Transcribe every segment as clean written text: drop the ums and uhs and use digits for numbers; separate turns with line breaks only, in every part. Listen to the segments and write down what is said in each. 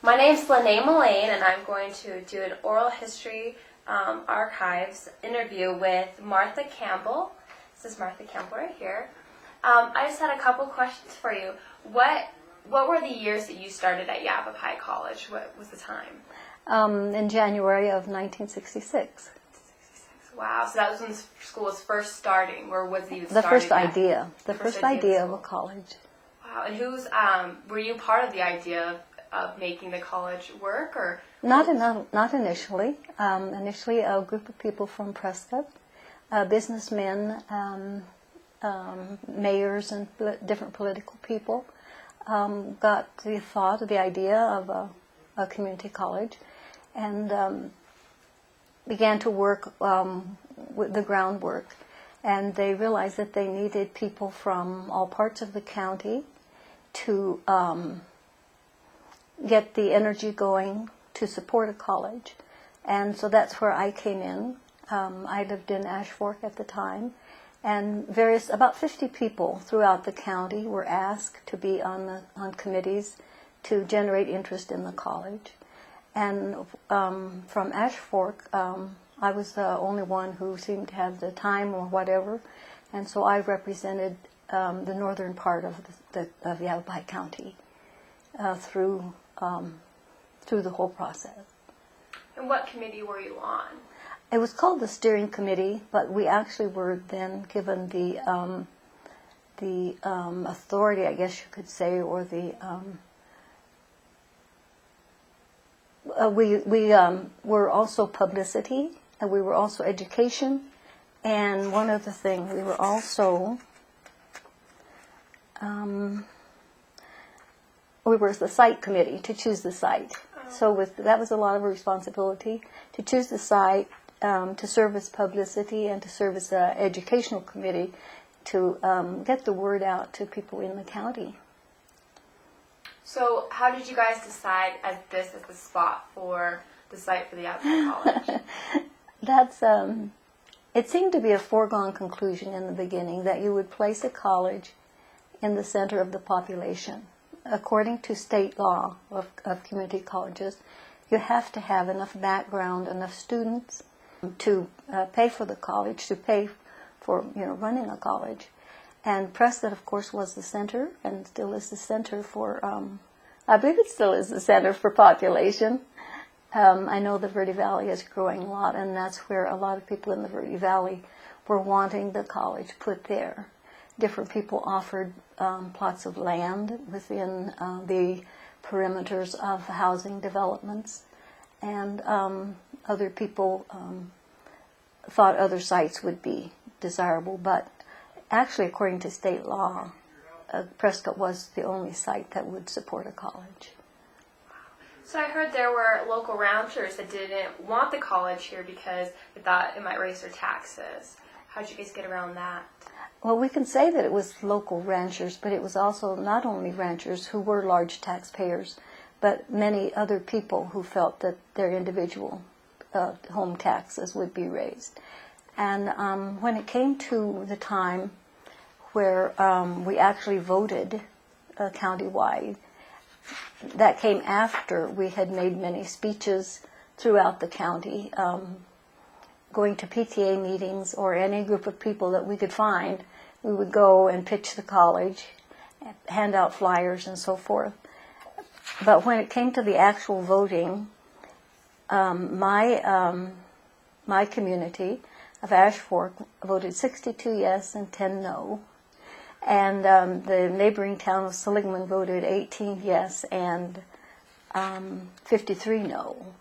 My name's Lanae Mullane, and I'm going to do an oral history archives interview with Martha Campbell. This is Martha Campbell right here. I just had a couple questions for you. What were the years that you started at Yavapai College? What was the time?
In January of 1966.
Wow, so that was when the school was first starting, or was it
The first idea of a college.
Wow, and were you part of the idea of making the college work, or?
Not initially. Initially, a group of people from Prescott, businessmen, mayors, and different political people, got the idea of a community college, and began to work with the groundwork. And they realized that they needed people from all parts of the county to get the energy going to support a college. And so that's where I came in. I lived in Ash Fork at the time, and about 50 people throughout the county were asked to be on committees to generate interest in the college. And from Ash Fork, I was the only one who seemed to have the time or whatever, and so I represented the northern part of Yavapai County through the whole process.
And what committee were you on?
It was called the steering committee, but we actually were then given the authority, I guess you could say, or the we were also publicity, and we were also education, and one other thing, we were also we were the site committee to choose the site. So that was a lot of responsibility to choose the site, to serve as publicity, and to serve as an educational committee to get the word out to people in the county.
So how did you guys decide as the spot for the site for the Yavapai College?
It seemed to be a foregone conclusion in the beginning that you would place a college in the center of the population. According to state law of community colleges, you have to have enough background, enough students to pay for the college, to pay for running a college. And Prescott, of course, was the center, and still is the center for, I believe it still is the center for population. I know the Verde Valley is growing a lot, and that's where a lot of people in the Verde Valley were wanting the college put there. Different people offered plots of land within the perimeters of housing developments, and other people thought other sites would be desirable, but actually, according to state law, Prescott was the only site that would support a college.
So I heard there were local ranchers that didn't want the college here because they thought it might raise their taxes. How did you guys get around that?
Well, we can say that it was local ranchers, but it was also not only ranchers who were large taxpayers, but many other people who felt that their individual home taxes would be raised. And when it came to the time where we actually voted countywide, that came after we had made many speeches throughout the county, going to PTA meetings or any group of people that we could find. We would go and pitch the college, hand out flyers and so forth. But when it came to the actual voting, my community of Ash Fork voted 62 yes and 10 no. And the neighboring town of Seligman voted 18 yes and 53 no.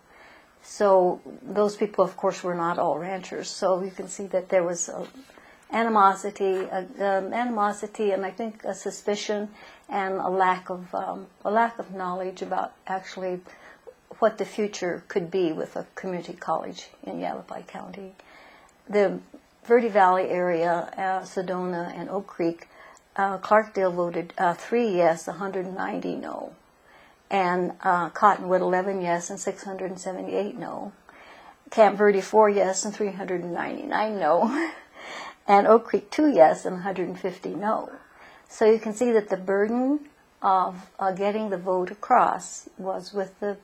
So those people, of course, were not all ranchers. So you can see that there was animosity, and I think a suspicion and a lack of knowledge about actually what the future could be with a community college in Yavapai County. The Verde Valley area, Sedona and Oak Creek, Clarkdale voted 3 yes, 190 no. And Cottonwood 11 yes and 678 no. Camp Verde 4 yes and 399 no. And Oak Creek 2 yes and 150 no. So you can see that the burden of getting the vote across was with the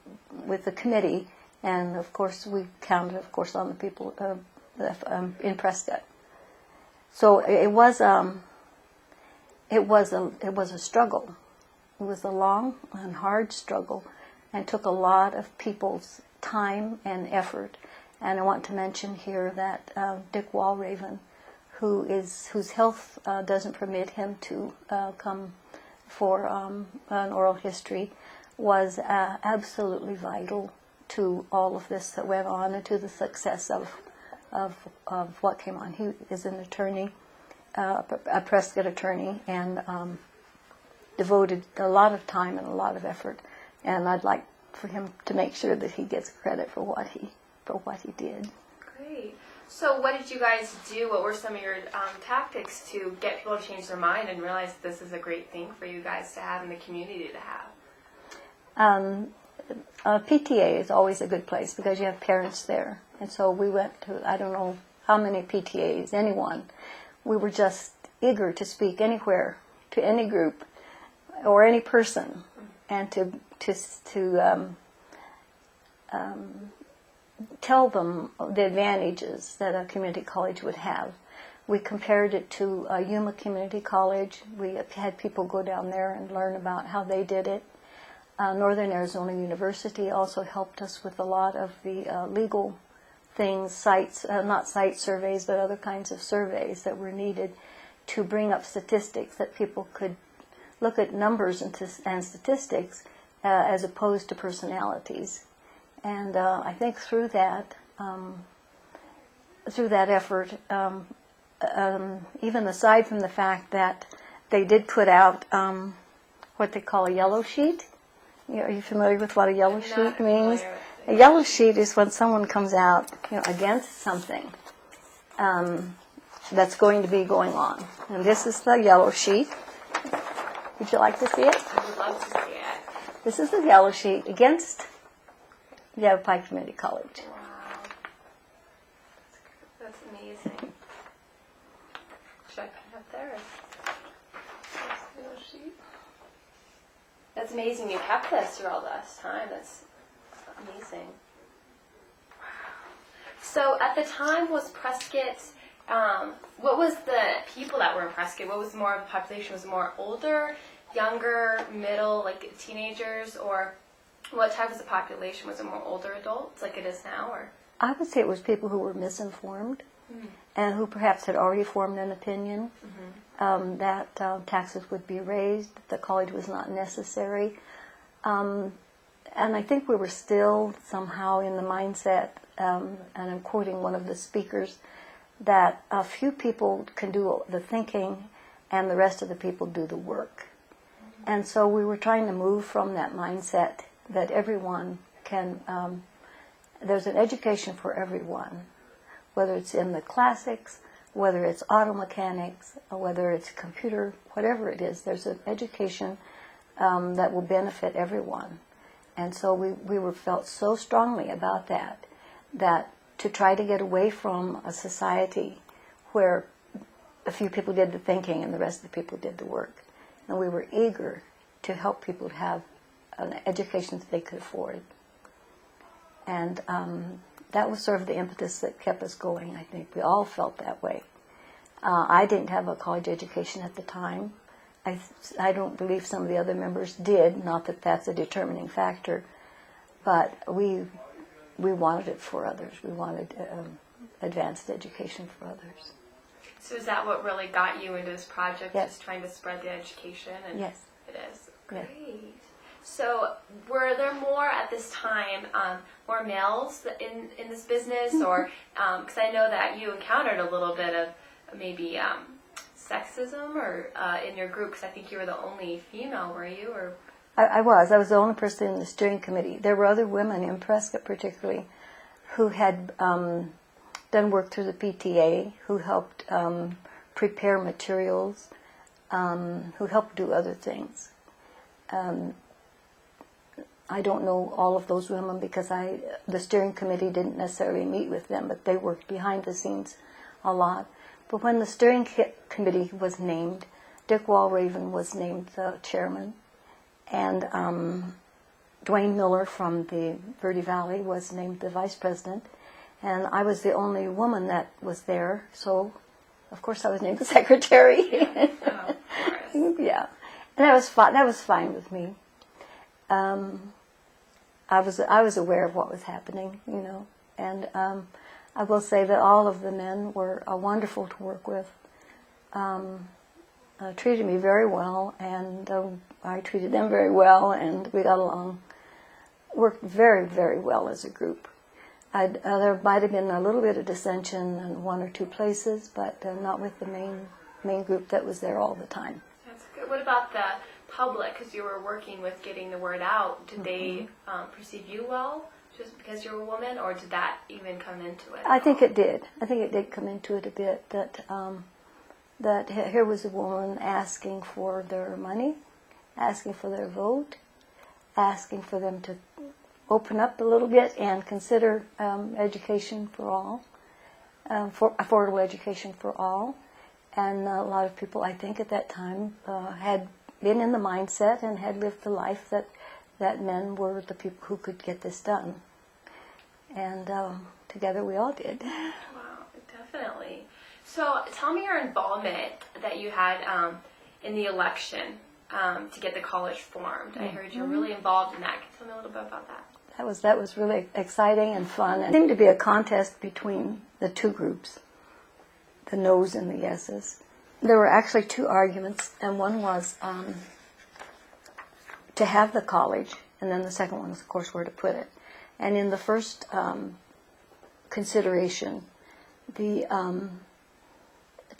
committee, and of course we counted, of course, on the people in Prescott. So it was a struggle. It was a long and hard struggle, and took a lot of people's time and effort. And I want to mention here that Dick Walraven, whose health doesn't permit him to come for an oral history, was absolutely vital to all of this that went on and to the success of what came on. He is an attorney, a Prescott attorney, and devoted a lot of time and a lot of effort. And I'd like for him to make sure that he gets credit for what he did.
Great. So what did you guys do? What were some of your tactics to get people to change their mind and realize this is a great thing for you guys to have in the community to have?
PTA is always a good place because you have parents there. And so we went to, I don't know how many PTAs, anyone. We were just eager to speak anywhere, to any group or any person, and to tell them the advantages that a community college would have. We compared it to Yuma Community College. We had people go down there and learn about how they did it. Northern Arizona University also helped us with a lot of the legal things, sites, not site surveys, but other kinds of surveys that were needed to bring up statistics that people could look at numbers and statistics as opposed to personalities. And I think through that effort, even aside from the fact that they did put out what they call a yellow sheet. Are you familiar with what a yellow sheet means? A yellow sheet is when someone comes out, against something that's going to be going on. And this is the yellow sheet. Would you like to see it?
I would love to see it.
This is the yellow sheet against Yavapai Community College.
Wow. That's amazing. Should I put it up there? That's amazing. You kept this through all this time. That's amazing. Wow. So at the time, was Prescott, what was the people that were in Prescott? What was more of the population? Was it more older, younger, middle, like teenagers, or what type was the population? Was it more older adults like it is now? Or
I would say it was people who were misinformed and who perhaps had already formed an opinion that taxes would be raised, that the college was not necessary. And I think we were still somehow in the mindset, and I'm quoting one of the speakers, that a few people can do the thinking and the rest of the people do the work. And so we were trying to move from that mindset that everyone can, there's an education for everyone, whether it's in the classics, whether it's auto mechanics, or whether it's computer, whatever it is, there's an education that will benefit everyone. And so we were felt so strongly about that to try to get away from a society where a few people did the thinking and the rest of the people did the work. And we were eager to help people have an education that they could afford. And that was sort of the impetus that kept us going, I think. We all felt that way. I didn't have a college education at the time. I don't believe some of the other members did, not that that's a determining factor, but we wanted it for others. We wanted advanced education for others.
so is that what really got you into this project?
Yes.
Just trying to spread the education? And
Yes.
It is.
Yes.
Great. So were there more at this time, more males in this business, or because I know that you encountered a little bit of maybe sexism or in your group, because I think you were the only female, were you? Or
I was the only person in the steering committee. There were other women in Prescott particularly who had done work through the PTA, who helped prepare materials, who helped do other things. I don't know all of those women because the steering committee didn't necessarily meet with them, but they worked behind the scenes a lot. But when the steering committee was named, Dick Walraven was named the chairman, and Dwayne Miller from the Verde Valley was named the vice president, and I was the only woman that was there, so of course I was named the secretary.
Oh, of course.
Yeah, and that was fine. That was fine with me. I was aware of what was happening, and I will say that all of the men were wonderful to work with. Treated me very well, and I treated them very well, and we got along. Worked very, very well as a group. There might have been a little bit of dissension in one or two places, but not with the main group that was there all the time.
That's good. What about the public? Because you were working with getting the word out. Did they perceive you well just because you're a woman, or did that even come into it?
I think it did. I think it did come into it a bit, that here was a woman asking for their money, asking for their vote, asking for them to open up a little bit and consider education for all, for affordable education for all. And a lot of people, I think, at that time had been in the mindset and had lived the life that men were the people who could get this done. And together we all did.
Wow, definitely. So tell me your involvement that you had in the election to get the college formed. I heard you were really involved in that. Can you tell me a little bit about that?
That was really exciting and fun. It seemed to be a contest between the two groups, the no's and the yeses. There were actually two arguments, and one was to have the college, and then the second one was, of course, where to put it. And in the first consideration, to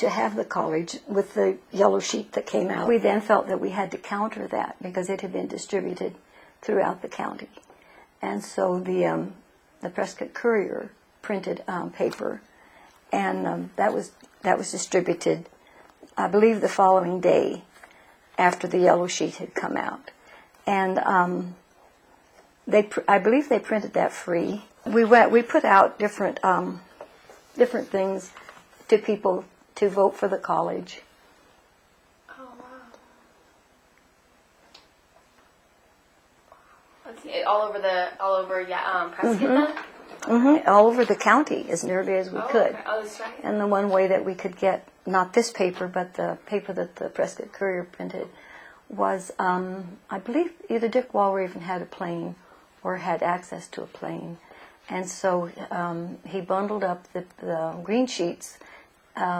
have the college with the yellow sheet that came out, we then felt that we had to counter that because it had been distributed throughout the county. And so the Prescott Courier printed paper, and that was distributed, I believe, the following day after the yellow sheet had come out. And I believe they printed that free. We put out different things to people to vote for the college.
Oh, wow. Let's see, all over Prescott then?
Mm-hmm. All over the county, as nearly as we could.
Okay. Oh, that's right.
And the one way that we could get, not this paper, but the paper that the Prescott Courier printed, was, I believe, either Dick Walraven even had a plane or had access to a plane. And so he bundled up the green sheets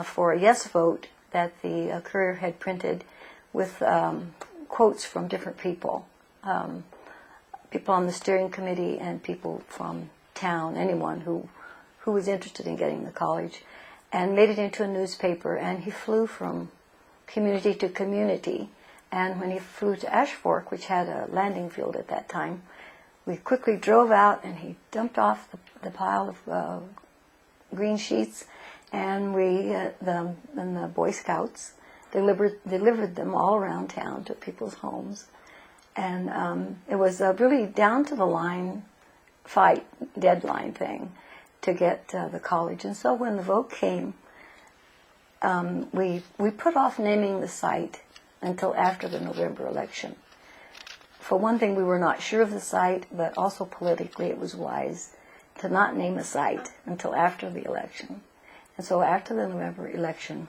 for a yes vote that the Courier had printed with quotes from different people, people on the steering committee and people from town, anyone who was interested in getting the college, and made it into a newspaper. And he flew from community to community. And when he flew to Ash Fork, which had a landing field at that time, we quickly drove out, and he dumped off the pile of green sheets, and the Boy Scouts delivered them all around town to people's homes. And it was a really down-to-the-line fight, deadline thing to get the college. And so when the vote came, we put off naming the site until after the November election. For one thing, we were not sure of the site, but also politically it was wise to not name a site until after the election. And so after the November election,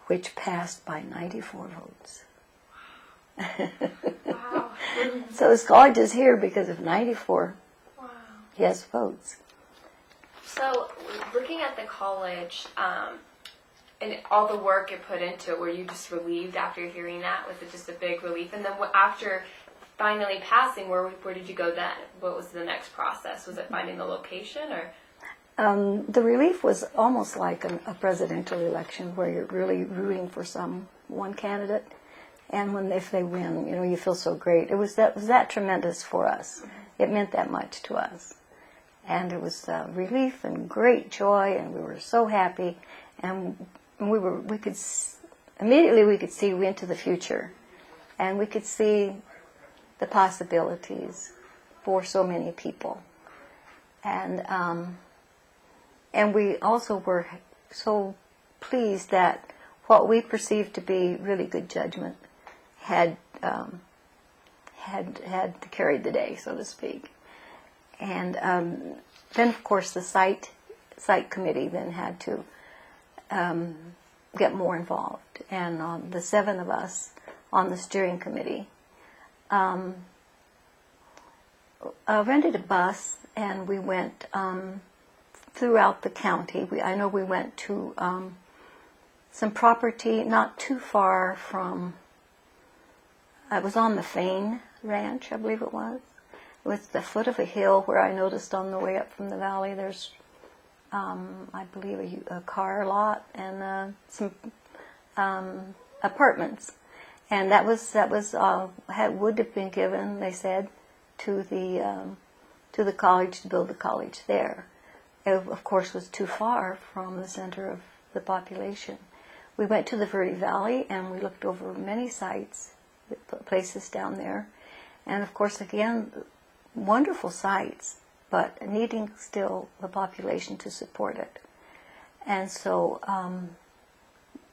which passed by 94 votes.
Wow.
So this college is here because of 94 yes votes.
So looking at the college and all the work it put into it, were you just relieved after hearing that? Was it just a big relief? And then after finally passing, where did you go then? What was the next process? Was it finding the location, or?
The relief was almost like a presidential election where you're really rooting for one candidate, and if they win, you feel so great. It was that tremendous for us. It meant that much to us, and it was relief and great joy, and we were so happy, and we could immediately see into the future, and we could see the possibilities for so many people, and we also were so pleased that what we perceived to be really good judgment had had carried the day, so to speak. And then, of course, the site committee then had to get more involved. And the 7 of us on the steering committee rented a bus, and we went throughout the county. I know we went to some property not too far from, it was on the Fain Ranch, I believe it was. It was the foot of a hill where I noticed on the way up from the valley there's, I believe, a car lot and some apartments. And that would have been given, they said, to the college to build the college there. It, of course, was too far from the center of the population. We went to the Verde Valley and we looked over many sites, places down there, and of course, again, wonderful sites, but needing still the population to support it. And so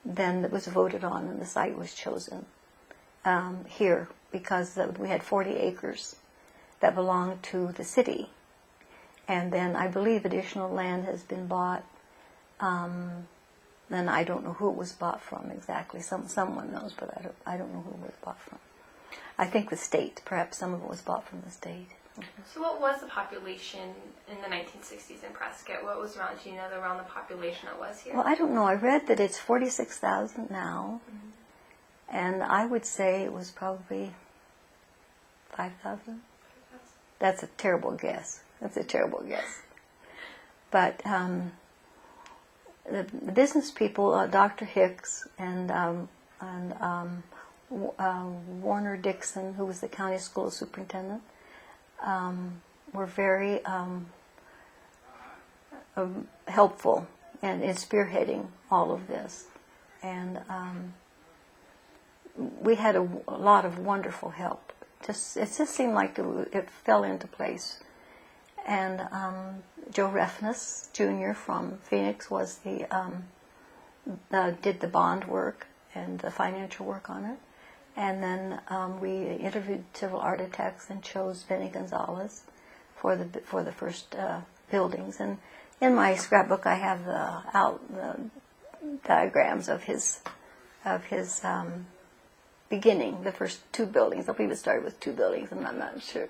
then it was voted on and the site was chosen here because we had 40 acres that belonged to the city. And then I believe additional land has been bought. Then I don't know who it was bought from exactly. Someone knows, but I don't know who it was bought from. I think the state. Perhaps some of it was bought from the state.
So what was the population in the 1960s in Prescott? What was around, do you know, around the population that was here?
Well, I don't know. I read that it's 46,000 now. Mm-hmm. And I would say it was probably 5,000. That's a terrible guess. But the business people, Dr. Hicks and Warner Dixon, who was the county school superintendent, were very helpful and in spearheading all of this. And we had a lot of wonderful help. It just seemed like it fell into place. And Joe Refness Jr. from Phoenix was did the bond work and the financial work on it. And then we interviewed several architects and chose Benny Gonzalez for the first buildings. And in my scrapbook, I have the diagrams of his beginning, the first 2 buildings. I believe it started with 2 buildings, and I'm not sure.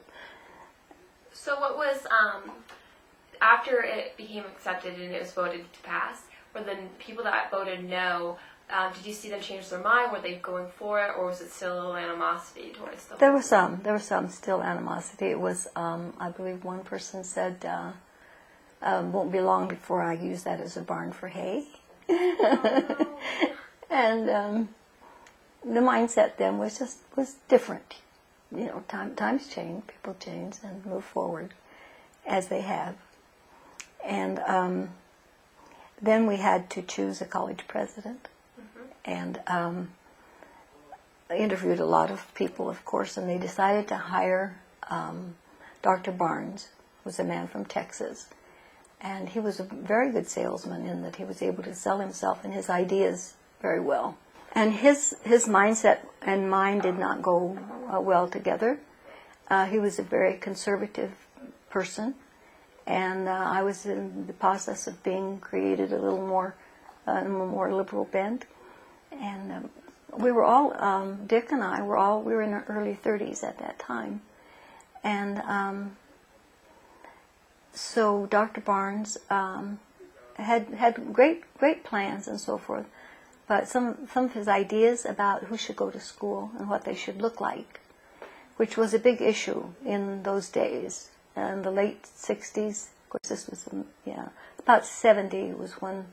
So what was, after it became accepted and it was voted to pass, were the people that voted no, did you see them change their mind? Were they going for it, or was it still a little animosity towards them?
There was some still animosity. It was, I believe one person said, won't be long before I use that as a barn for hay. Oh. And the mindset then was different. You know, times change, people change and move forward as they have. And then we had to choose a college president. Mm-hmm. And I interviewed a lot of people, of course, and they decided to hire Dr. Barnes, who was a man from Texas. And he was a very good salesman in that he was able to sell himself and his ideas very well. And his mindset and mine did not go well together. He was a very conservative person, and I was in the process of being created a little more liberal bent. And we were all, Dick and I we were in our early 30s at that time. And so Dr. Barnes had great plans and so forth. But some of his ideas about who should go to school and what they should look like, which was a big issue in those days. In the late 60s, of course this was, about 70 was when,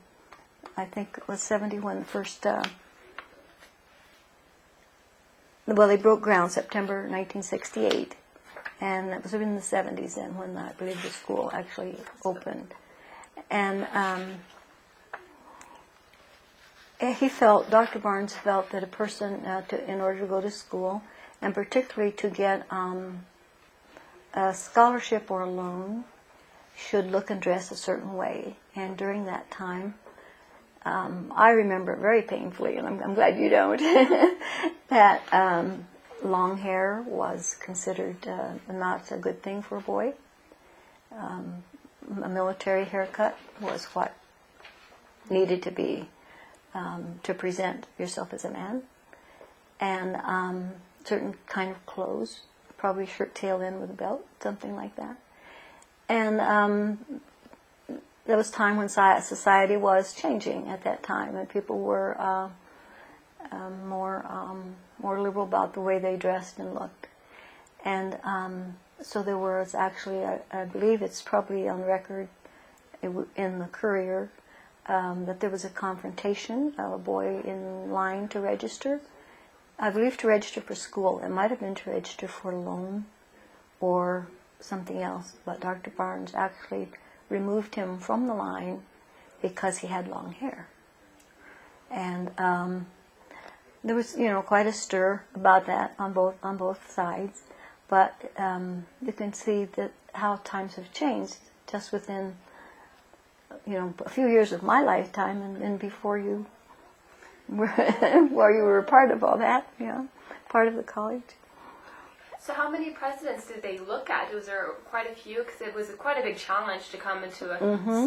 I think it was 70 when the first, they broke ground September 1968. And it was in the 70s then when I believe the school actually opened. And Dr. Barnes felt that a person, in order to go to school, and particularly to get a scholarship or a loan, should look and dress a certain way. And during that time, I remember very painfully, and I'm glad you don't, that long hair was considered not a good thing for a boy. A military haircut was what needed to be to present yourself as a man. And certain kind of clothes, probably shirt tail in with a belt, something like that. And there was time when society was changing at that time, and people were more liberal about the way they dressed and looked. And so there was actually, I believe it's probably on record in the Courier, that there was a confrontation of a boy in line to register. I believe to register for school. It might have been to register for a loan or something else, but Dr. Barnes actually removed him from the line because he had long hair. And there was, quite a stir about that on both sides. But you can see that how times have changed just within, a few years of my lifetime, and before you were, while you were a part of all that, part of the college.
So how many presidents did they look at? Was there quite a few? Because it was quite a big challenge to come into a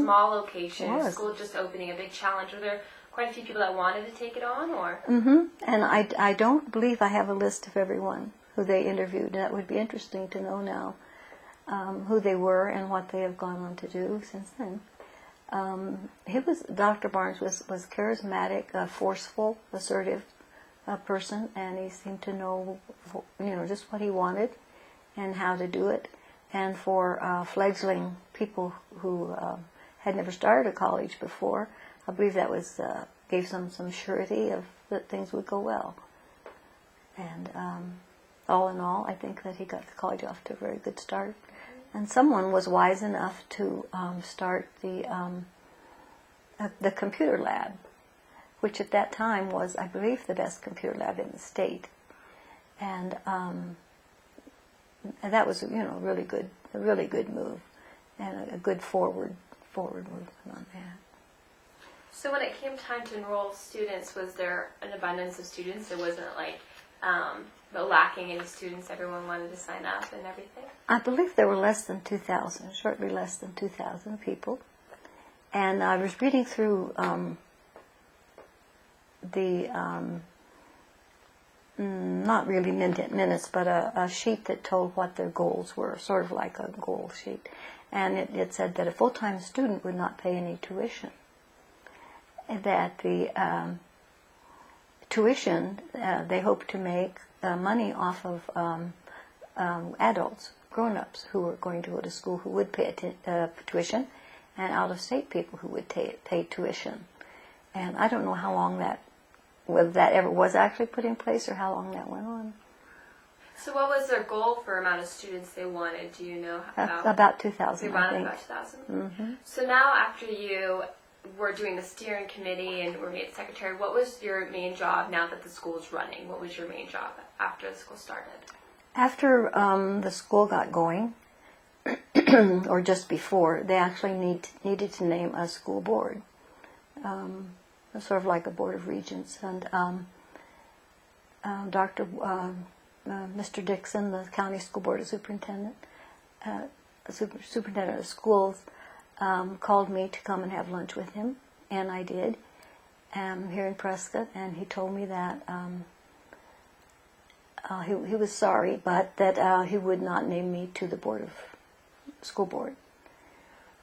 small location, a school just opening, a big challenge. Were there quite a few people that wanted to take it on, or?
And I don't believe I have a list of everyone who they interviewed. That would be interesting to know now, who they were and what they have gone on to do since then. Dr. Barnes was charismatic, forceful, assertive person, and he seemed to know, just what he wanted and how to do it. And for fledgling people who had never started a college before, I believe that was gave some surety of that things would go well. And all in all, I think that he got the college off to a very good start. And someone was wise enough to start the computer lab, which at that time was, I believe, the best computer lab in the state. And that was, a really good move, and a good forward movement on that.
So when it came time to enroll students, was there an abundance of students? It wasn't like lacking any students. Everyone wanted to sign up and everything.
I believe there were less than 2,000, shortly less than 2,000 people. And I was reading through not really minutes, but a sheet that told what their goals were, sort of like a goal sheet. And it said that a full-time student would not pay any tuition. And that the tuition, they hoped to make money off of adults, grown-ups who were going to go to school who would pay tuition, and out-of-state people who would pay tuition. And I don't know how long whether that ever was actually put in place or how long that went on.
So what was their goal for amount of students they wanted? Do you know?
About 2,000, I think.
About 2,000? So now after you were doing the steering committee and were made secretary, what was your main job now that the school is running? What was your main job after the school started? After
the school got going, or just before, they actually needed to name a school board, sort of like a board of regents. And Mr. Dixon, the county school board superintendent, superintendent of schools, called me to come and have lunch with him, and I did, here in Prescott, and he told me that he was sorry, but that he would not name me to the school board,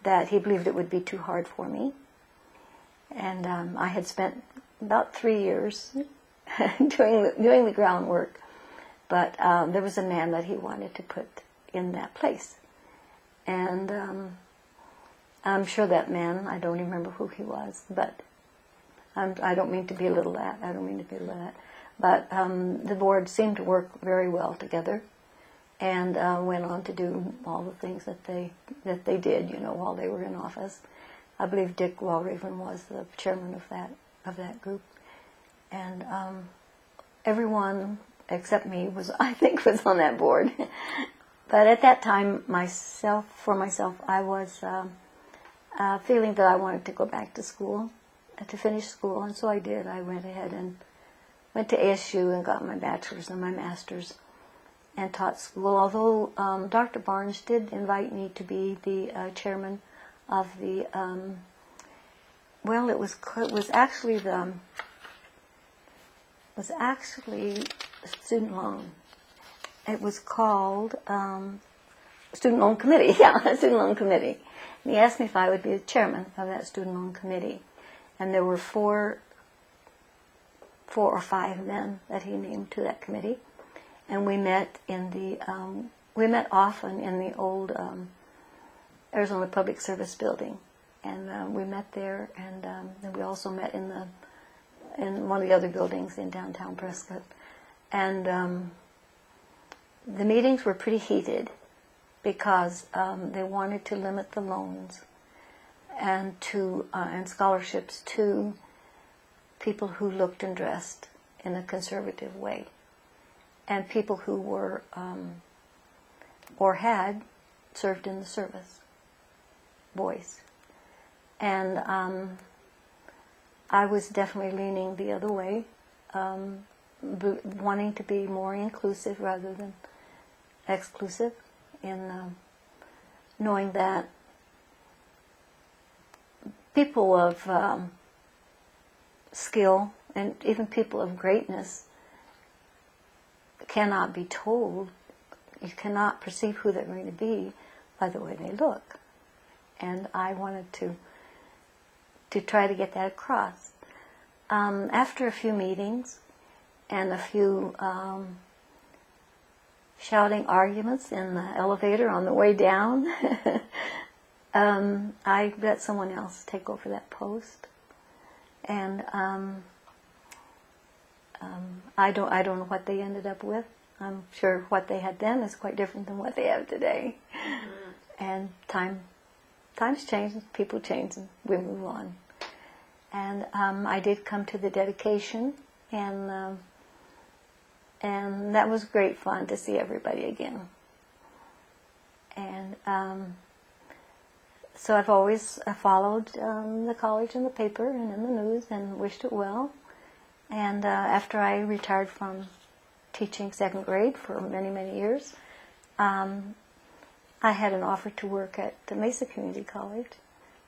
that he believed it would be too hard for me. And I had spent about 3 years doing the groundwork, but there was a man that he wanted to put in that place. And I'm sure that man, I don't remember who he was, but I don't mean to belittle that. But the board seemed to work very well together, and went on to do all the things that they did, while they were in office. I believe Dick Walraven was the chairman of that group, and everyone except me was on that board. But at that time, for myself, I was feeling that I wanted to go back to school, to finish school, and so I did. I went ahead and went to ASU and got my bachelor's and my master's and taught school, although Dr. Barnes did invite me to be the chairman of the, well, it was actually student loan. It was called Student Loan Committee, yeah, Student Loan Committee. And he asked me if I would be the chairman of that Student Loan Committee. And there were four or five men that he named to that committee. And we met often in the old Arizona Public Service building. And we met there, and then we also met in one of the other buildings in downtown Prescott. And the meetings were pretty heated because they wanted to limit the loans and scholarships to people who looked and dressed in a conservative way, and people who were or had served in the service, boys. And I was definitely leaning the other way, wanting to be more inclusive rather than exclusive, in knowing that people of skill and even people of greatness cannot be told, you cannot perceive who they're going to be by the way they look. And I wanted to try to get that across. After a few meetings and a few shouting arguments in the elevator on the way down, I let someone else take over that post. And I don't know what they ended up with. I'm sure what they had then is quite different than what they have today. Mm-hmm. And times change, people change, and we move on. And I did come to the dedication, and that was great fun to see everybody again. And so I've always followed the college in the paper and in the news and wished it well. And after I retired from teaching second grade for many, many years, I had an offer to work at the Mesa Community College.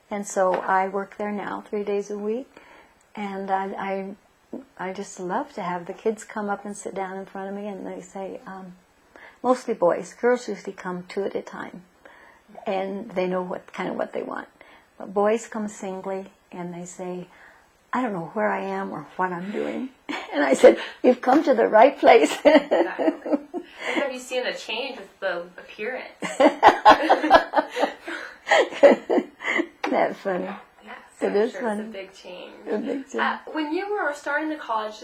And so I work there now 3 days a week. And I just love to have the kids come up and sit down in front of me, and they say, mostly boys. Girls usually come 2 at a time, and they know what they want. But boys come singly, and they say, I don't know where I am or what I'm doing. And I said, you've come to the right place.
Exactly. And have you seen a change with the appearance?
That's funny.
Yes,
it is
sure
funny.
It's a big change.
A big change.
When you were starting the college,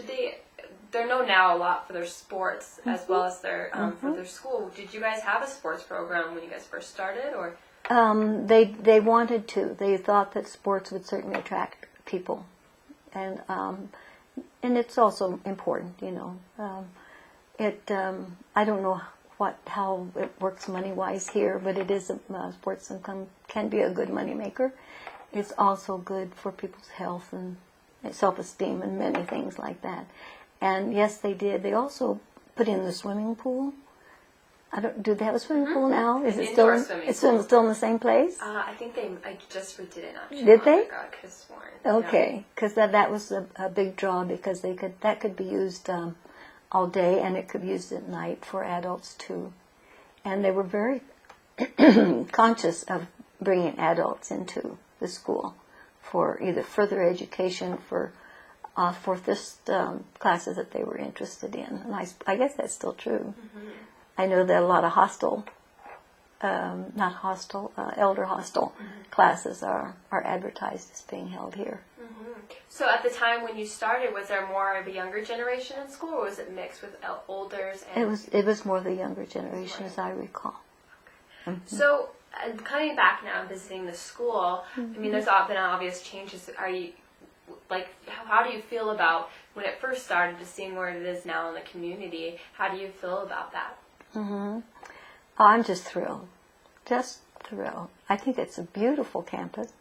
they're known now a lot for their sports as well as their for their school. Did you guys have a sports program when you guys first started, or?
They wanted to. They thought that sports would certainly attract people, and it's also important, you know. I don't know how it works money-wise here, but it is sports income can be a good money maker. It's also good for people's health and self-esteem and many things like that. And yes, they did. They also put in the swimming pool. Do they have a swimming pool now? Is it still? It's still in the same place?
I think I just redid it actually.
Did they?
I could have sworn.
Okay, because that was a big draw, because that could be used all day, and it could be used at night for adults too. And they were very conscious of bringing adults into the school for either further education, for this classes that they were interested in. And I guess that's still true. Mm-hmm. I know that a lot of elder hostel classes are advertised as being held here.
Mm-hmm. So at the time when you started, was there more of a younger generation in school, or was it mixed with elders?
It was more the younger generation, as I recall.
Okay. Mm-hmm. So coming back now and visiting the school, I mean, there's been obvious changes. Are you how do you feel about when it first started to seeing where it is now in the community? How do you feel about that?
Mm-hmm. I'm just thrilled. I think it's a beautiful campus.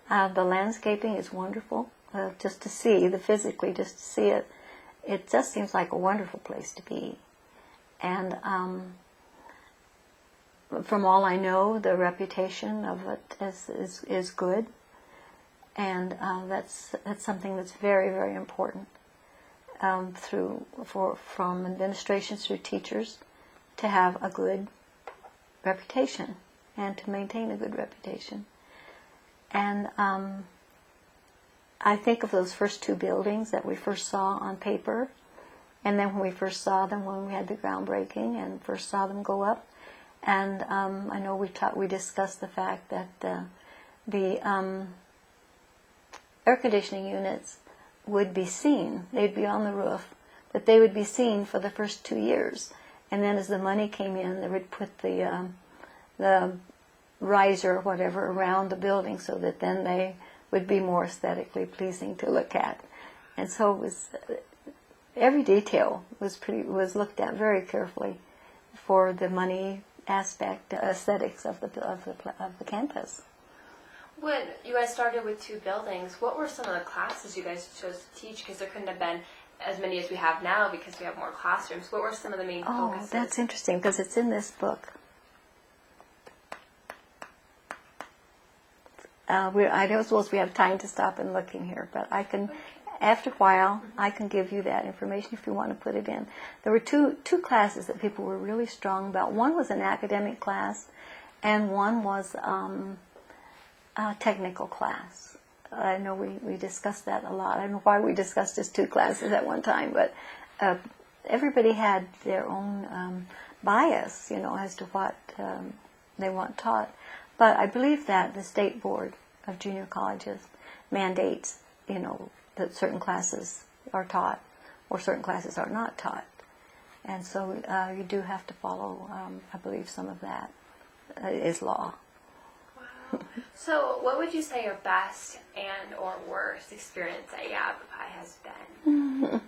The landscaping is wonderful. Just to see, just to see it just seems like a wonderful place to be. And from all I know, the reputation of it is good, and that's something that's very, very important from administrations through teachers to have a good reputation and to maintain a good reputation. And I think of those first two buildings that we first saw on paper, and then when we first saw them when we had the groundbreaking and first saw them go up. And I know we discussed the fact that the air conditioning units would be seen. They'd be on the roof, but they would be seen for the first 2 years. And then as the money came in, they would put the riser or whatever around the building so that then they would be more aesthetically pleasing to look at. And so it was, every detail was looked at very carefully for the money aspect, aesthetics of the campus.
When you guys started with 2 buildings, what were some of the classes you guys chose to teach? Because there couldn't have been as many as we have now because we have more classrooms. What were some of the main focuses?
Oh, that's interesting because it's in this book. I don't suppose we have time to stop and look in here, but I can, after a while, I can give you that information if you want to put it in. There were two classes that people were really strong about. One was an academic class, and one was a technical class. I know we discussed that a lot. I don't know why we discussed just 2 classes at one time, but everybody had their own bias, as to what they want taught. But I believe that the State Board of Junior Colleges mandates, that certain classes are taught or certain classes are not taught. And so you do have to follow, I believe some of that is law.
Wow. So what would you say your best and or worst experience at Yavapai has been?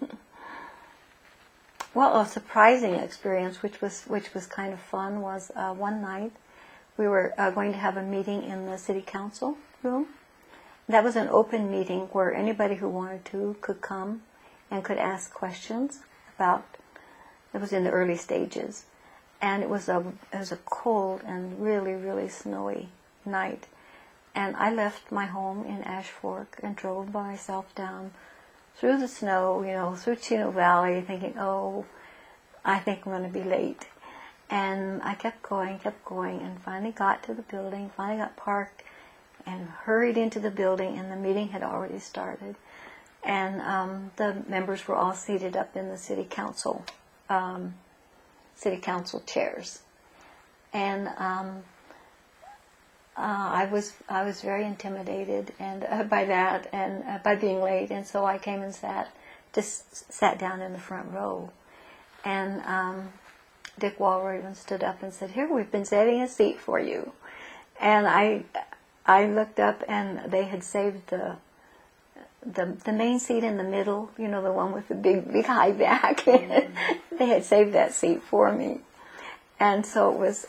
Well, a surprising experience, which was kind of fun, was one night we were going to have a meeting in the city council room. That was an open meeting where anybody who wanted to could come and could ask questions about. It was in the early stages, and it was a cold and really, really snowy night. And I left my home in Ash Fork and drove by myself down through the snow, through Chino Valley, thinking, oh, I think I'm going to be late. And I kept going, and finally got to the building, finally got parked, and hurried into the building, and the meeting had already started. And the members were all seated up in the city council chairs. And I was very intimidated and by that and by being late, and so I came and sat down in the front row. And Dick Walraven stood up and said, "Here, we've been setting a seat for you." And I looked up, and they had saved the main seat in the middle, the one with the big high back. They had saved that seat for me. And so it was,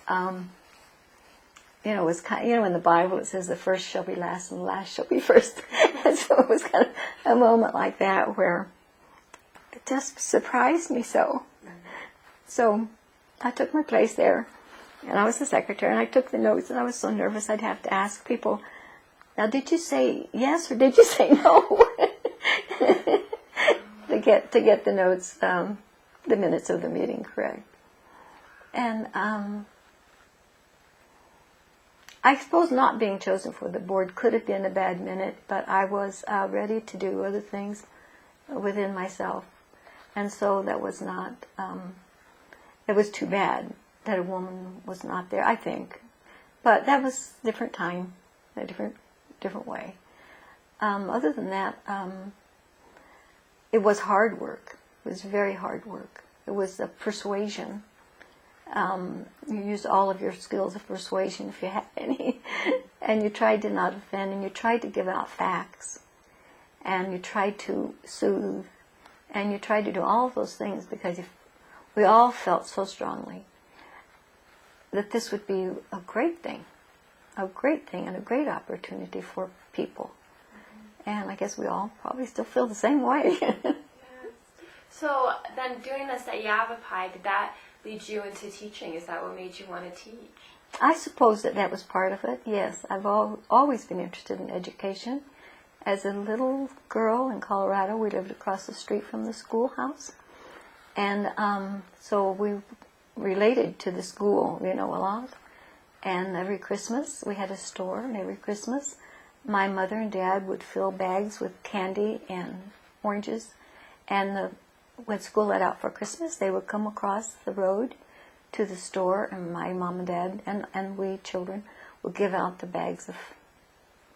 it was kind of, in the Bible it says the first shall be last and the last shall be first. And so it was kind of a moment like that where it just surprised me so. So I took my place there, and I was the secretary, and I took the notes, and I was so nervous I'd have to ask people, now did you say yes or did you say no? to get the notes, the minutes of the meeting correct. And I suppose not being chosen for the board could have been a bad minute, but I was ready to do other things within myself. And so that was not, it was too bad that a woman was not there, I think. But that was a different time, a different way. Other than that, it was hard work. It was very hard work. It was a persuasion. You used all of your skills of persuasion if you had any. And you tried to not offend, and you tried to give out facts. And you tried to soothe. And you tried to do all of those things because we all felt so strongly that this would be a great thing and a great opportunity for people. And I guess we all probably still feel the same way.
Yes. So then doing this at Yavapai, did that lead you into teaching? Is that what made you want to teach?
I suppose that was part of it, yes. I've always been interested in education. As a little girl in Colorado, we lived across the street from the schoolhouse. And so we related to the school, a lot. And every Christmas, we had a store, and every Christmas, my mother and dad would fill bags with candy and oranges. And when school let out for Christmas, they would come across the road to the store, and my mom and dad and we children would give out the bags of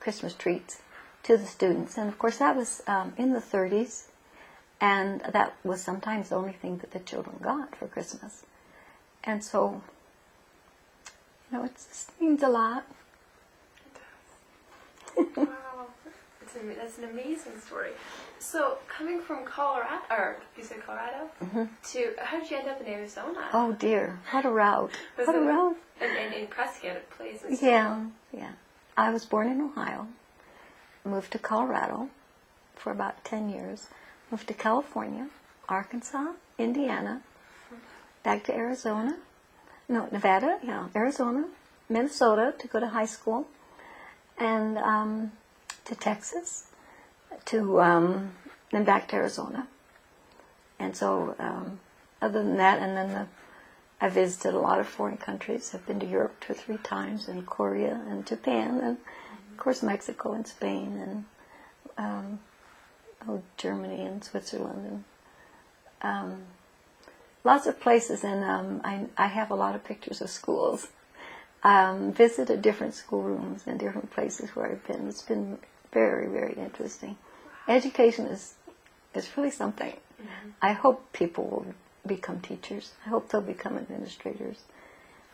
Christmas treats to the students. And of course, that was in the 30s, and that was sometimes the only thing that the children got for Christmas. And so, it just means a lot.
Wow, that's an amazing story. So, coming from Colorado, or you said Colorado, to how did you end up in Arizona?
Oh dear, what a route! What a route!
And in Prescott, a place.
Yeah. I was born in Ohio, moved to Colorado for about 10 years, moved to California, Arkansas, Indiana, back to Arizona, Nevada, Arizona, Minnesota to go to high school, and to Texas, then back to Arizona. And so, other than that, and then I visited a lot of foreign countries. I've been to Europe 2 or 3 times, and Korea, and Japan, and of course Mexico and Spain, and Germany and Switzerland, and lots of places. And I have a lot of pictures of schools. Visited different schoolrooms and different places where I've been. It's been very, very interesting. Education is really something. Mm-hmm. I hope people will become teachers. I hope they'll become administrators.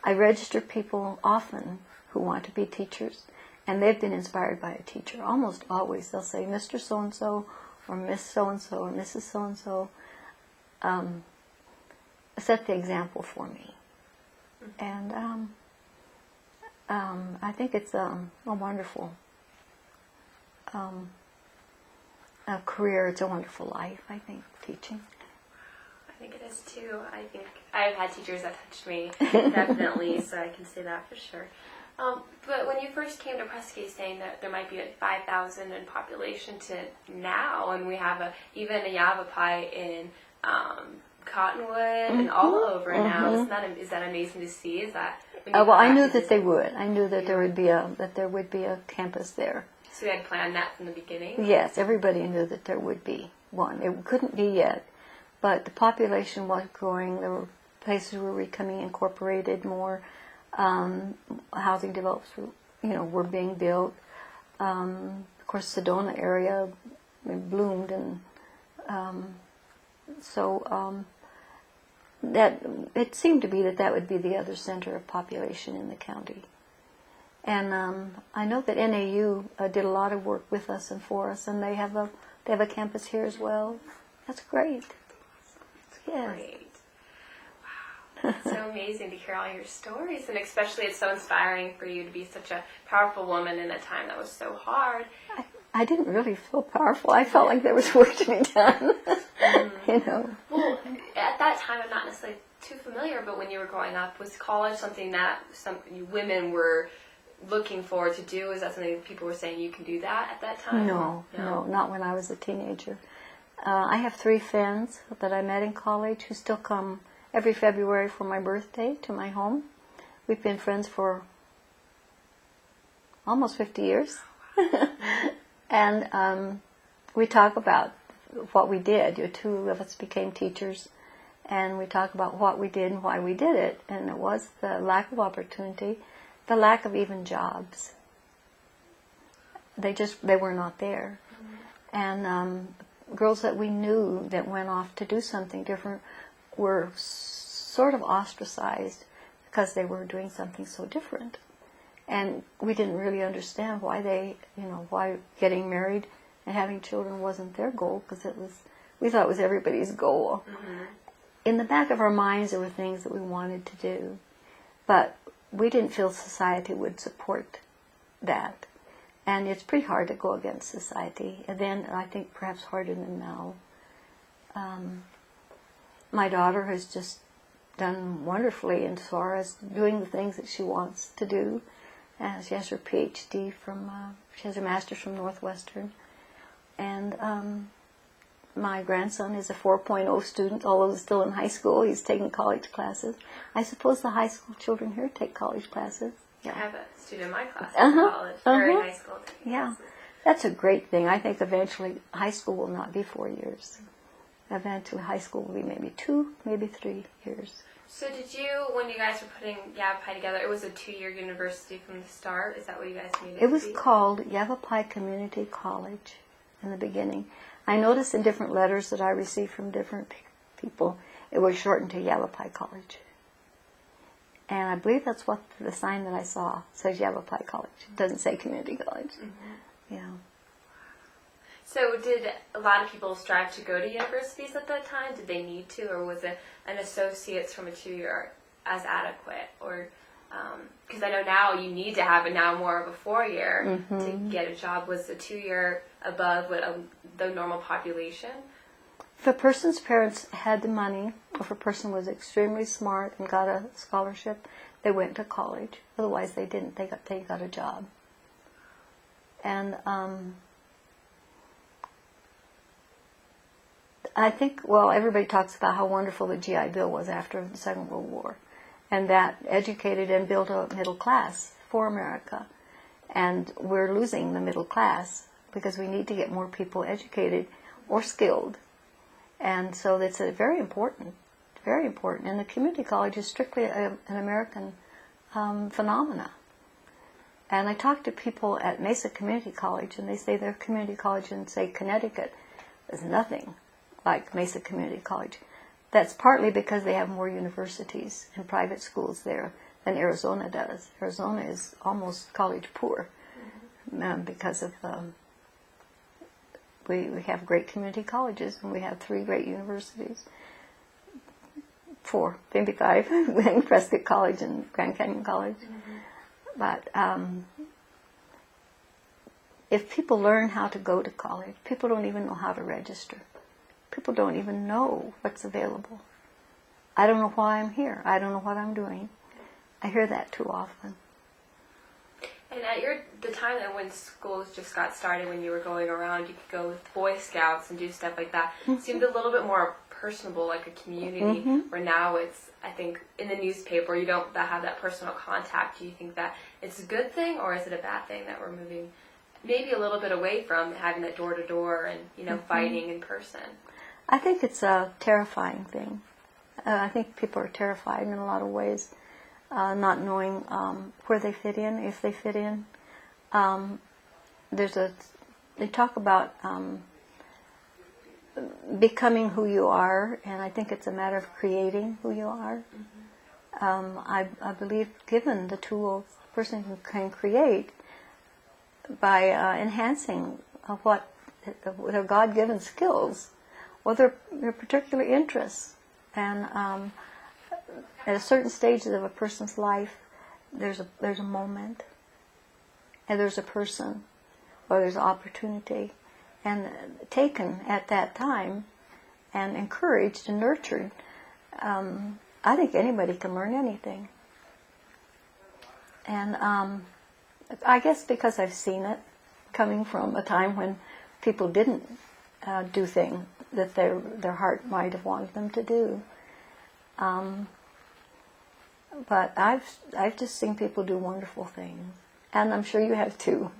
I register people often who want to be teachers, and they've been inspired by a teacher. Almost always they'll say, Mr. So-and-so, or Miss So-and-so, or Mrs. So-and-so, set the example for me. Mm-hmm. And I think it's a wonderful a career. It's a wonderful life, I think, teaching.
I think it is too. I think I've had teachers that touched me, definitely, so I can say that for sure. But when you first came to Prescott, saying that there might be 5,000 in population to now, and we have even a Yavapai in Cottonwood and all over now. Is that amazing to see? Is that?
Well, I knew that they would. I knew that there would be a campus there.
So you had planned that from the beginning?
Yes, everybody knew that there would be one. It couldn't be yet, but the population was growing. There were places were becoming incorporated more. Housing developments were being built. Of course, Sedona area bloomed, and so that it seemed to be that would be the other center of population in the county. And I know that NAU did a lot of work with us and for us, and they have a campus here as well. That's great.
Yes. Great. Wow. It's so amazing to hear all your stories, and especially it's so inspiring for you to be such a powerful woman in a time that was so hard.
I didn't really feel powerful. I felt like there was work to be done.
Well, at that time, I'm not necessarily too familiar, but when you were growing up, was college something that some women were looking forward to do? Is that something people were saying you can do that at that time?
No, not when I was a teenager. I have 3 friends that I met in college who still come every February for my birthday to my home. We've been friends for almost 50 years. And we talk about what we did. 2 of us became teachers, and we talk about what we did and why we did it. And it was the lack of opportunity, the lack of even jobs. They were not there. Mm-hmm. And girls that we knew that went off to do something different were sort of ostracized because they were doing something so different. And we didn't really understand why why getting married and having children wasn't their goal, because we thought it was everybody's goal. Mm-hmm. In the back of our minds, there were things that we wanted to do, but we didn't feel society would support that. And it's pretty hard to go against society. And then I think perhaps harder than now. My daughter has just done wonderfully as far as doing the things that she wants to do. She has her PhD she has her master's from Northwestern. And my grandson is a 4.0 student, although he's still in high school. He's taking college classes. I suppose the high school children here take college classes.
Yeah. I have a student in my class in college, or in high school.
Yeah, that's a great thing. I think eventually high school will not be 4 years. Eventually high school will be maybe 2, maybe 3 years.
So did you, when you guys were putting Yavapai together, it was a 2-year university from the start? Is that what you guys made it
It was
be?
called Yavapai Community College in the beginning. I noticed in different letters that I received from different people, it was shortened to Yavapai College. And I believe that's what the sign that I saw says Yavapai College. It doesn't say Community College. Mm-hmm. Yeah.
So did a lot of people strive to go to universities at that time? Did they need to, or was it an associate's from a 2-year as adequate? Or because I know now you need to have it now more of a 4-year to get a job. Was a 2-year above what the normal population?
If a person's parents had the money, or if a person was extremely smart and got a scholarship, they went to college. Otherwise, they didn't. They got a job. And I think, well, everybody talks about how wonderful the GI Bill was after the Second World War, and that educated and built a middle class for America. And we're losing the middle class because we need to get more people educated or skilled. And so that's very important, very important. And the community college is strictly an American phenomena. And I talk to people at Mesa Community College, and they say their community college in, say, Connecticut is nothing like Mesa Community College. That's partly because they have more universities and private schools there than Arizona does. Arizona is almost college poor because of we have great community colleges, and we have 3 great universities. 4, maybe 5, Prescott College and Grand Canyon College. But if people learn how to go to college, people don't even know how to register. People don't even know what's available. I don't know why I'm here. I don't know what I'm doing. I hear that too often.
And at the time that when schools just got started, when you were going around, you could go with Boy Scouts and do stuff like that. It seemed a little bit more personable, like a community, where now it's, I think, in the newspaper, you don't have that personal contact. Do you think that it's a good thing, or is it a bad thing that we're moving maybe a little bit away from having that door-to-door and, fighting in person?
I think it's a terrifying thing. I think people are terrified in a lot of ways, not knowing where they fit in, if they fit in. They talk about becoming who you are, and I think it's a matter of creating who you are. I believe given the tools, a person can create by enhancing what their God-given skills or their particular interests. And at a certain stage of a person's life, there's a moment, and there's a person, or there's an opportunity, and taken at that time, and encouraged and nurtured. I think anybody can learn anything. And I guess because I've seen it, coming from a time when people didn't do things that their heart might have wanted them to do. But I've just seen people do wonderful things, and I'm sure you have too.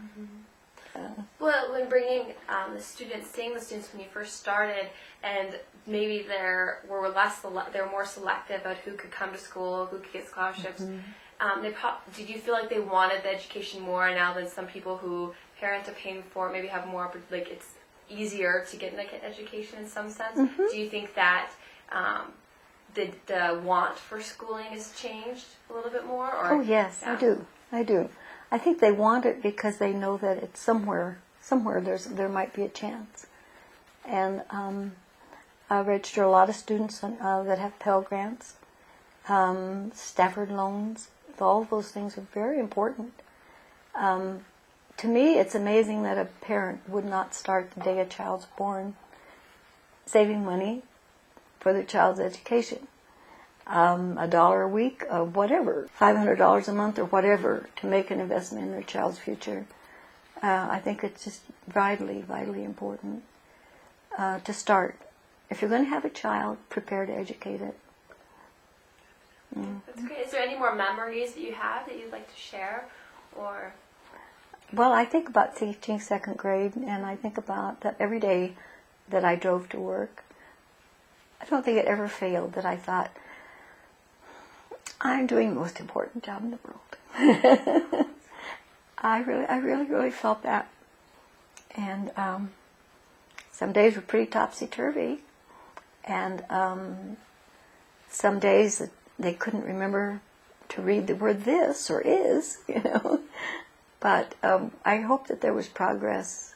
Well, when bringing seeing the students when you first started, and maybe they were more selective about who could come to school, who could get scholarships. Did you feel like they wanted the education more now than some people who parents are paying for maybe have more, like it's easier to get an education in some sense? Do you think that the want for schooling has changed a little bit more? Or,
oh yes, yeah. I do. I think they want it because they know that it's somewhere there might be a chance. And I register a lot of students that have Pell Grants, Stafford loans. All of those things are very important. To me, it's amazing that a parent would not start the day a child's born saving money for their child's education. $1 a week, whatever, $500 a month or whatever, to make an investment in their child's future. I think it's just vitally, vitally important to start. If you're going to have a child, prepare to educate it.
That's great. Is there any more memories that you have that you'd like to share? Or
Well, I think about teaching second grade, and I think about that every day that I drove to work. I don't think it ever failed that I thought, I'm doing the most important job in the world. I really felt that. And some days were pretty topsy-turvy, and some days they couldn't remember to read the word this or is, But I hope that there was progress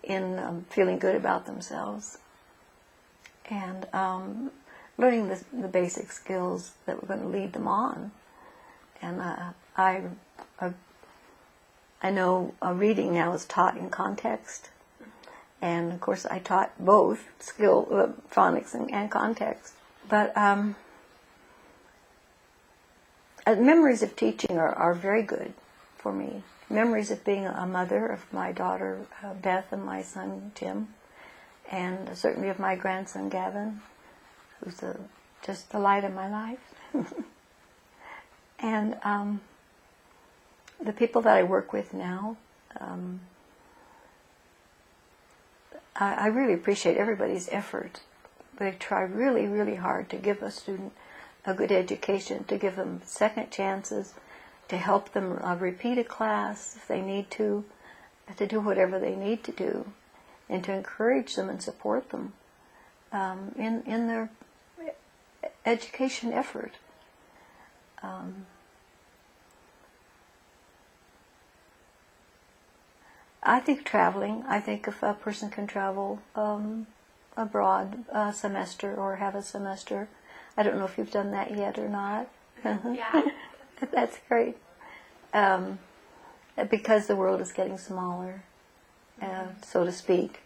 in feeling good about themselves and learning the basic skills that were going to lead them on. And I know reading now is taught in context, and of course I taught both phonics and context. But memories of teaching are very good for me. Memories of being a mother of my daughter Beth and my son Tim, and certainly of my grandson Gavin, who's just the light of my life. And the people that I work with now, I really appreciate everybody's effort. They try really, really hard to give a student a good education, to give them second chances, to help them repeat a class if they need to do whatever they need to do, and to encourage them and support them in their education effort. I think traveling, I think if a person can travel abroad a semester or have a semester, I don't know if you've done that yet or not.
Yeah.
That's great. Because the world is getting smaller, so to speak,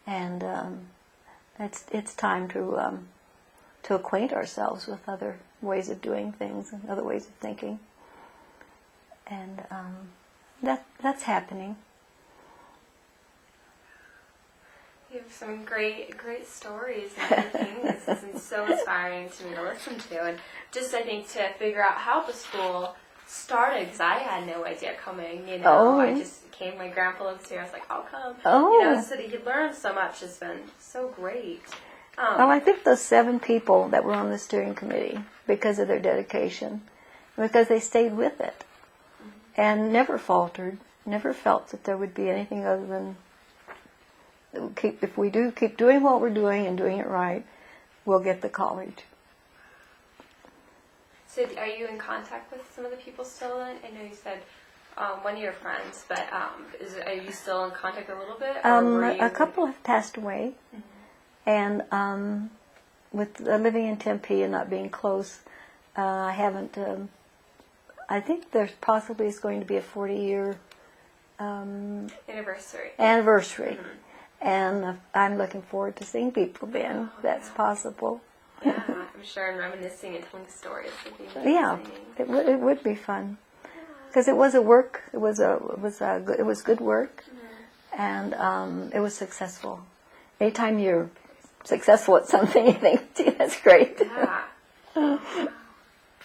and it's time to acquaint ourselves with other ways of doing things and other ways of thinking, and that's happening.
You have some great stories and everything. This has been so inspiring to me to listen to, and just I think to figure out how the school started, because I had no idea coming. I just came. My grandpa lives here. I was like, I'll come. So that you learn so much has been so great.
Well, I think those 7 people that were on the steering committee, because of their dedication, because they stayed with it, and never faltered, never felt that there would be anything other than. If we do keep doing what we're doing and doing it right, we'll get the college.
So are you in contact with some of the people still? I know you said one of your friends, but are you still in contact a little bit?
A couple have passed away, and with living in Tempe and not being close, I haven't. I think there's possibly is going to be a 40-year
anniversary.
Mm-hmm. And I'm looking forward to seeing people then. That's possible.
Yeah, I'm sure, and reminiscing and telling stories would be amazing.
Yeah, it would be fun, because it was a work. It was good work, and it was successful. Anytime you're successful at something, you think, gee, that's great.
Yeah.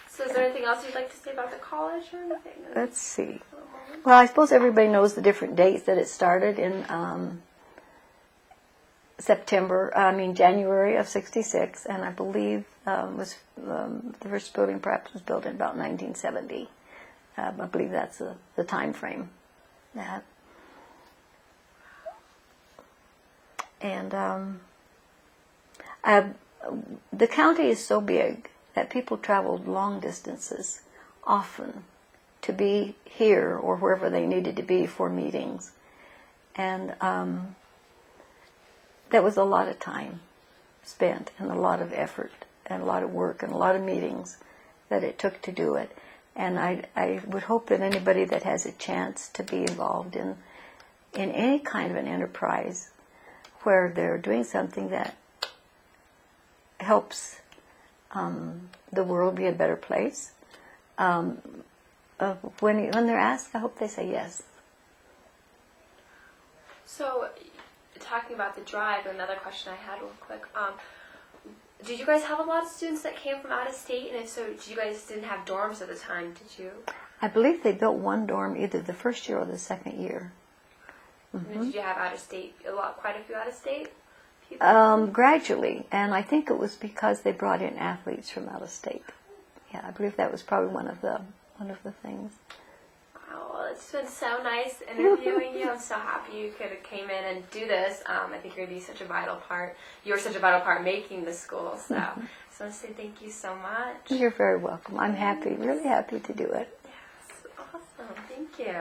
So is there anything else you'd like to say about the college or anything?
Let's see. Well, I suppose everybody knows the different dates that it started in. January of '66, and I believe the first building perhaps was built in about 1970. I believe that's the time frame. And the county is so big that people traveled long distances often to be here or wherever they needed to be for meetings, and that was a lot of time spent and a lot of effort and a lot of work and a lot of meetings that it took to do it. And I would hope that anybody that has a chance to be involved in any kind of an enterprise where they're doing something that helps the world be a better place. When they're asked, I hope they say yes.
So, talking about the drive, another question I had real quick. Did you guys have a lot of students that came from out of state? And if so, you guys didn't have dorms at the time, did you?
I believe they built one dorm either the first year or the second year.
Mm-hmm. Did you have out of state, quite a few out of state people?
Gradually, and I think it was because they brought in athletes from out of state. Yeah, I believe that was probably one of the things.
Wow, well, it's been so nice interviewing you. I'm so happy you could have came in and do this. I think you're going to be such a vital part. You were such a vital part making the school. So, I just want to say thank you so much.
You're very welcome. I'm happy, really happy to do it.
Yes, awesome. Thank you.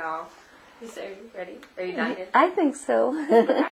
So, are you ready? Are you done?
I think so.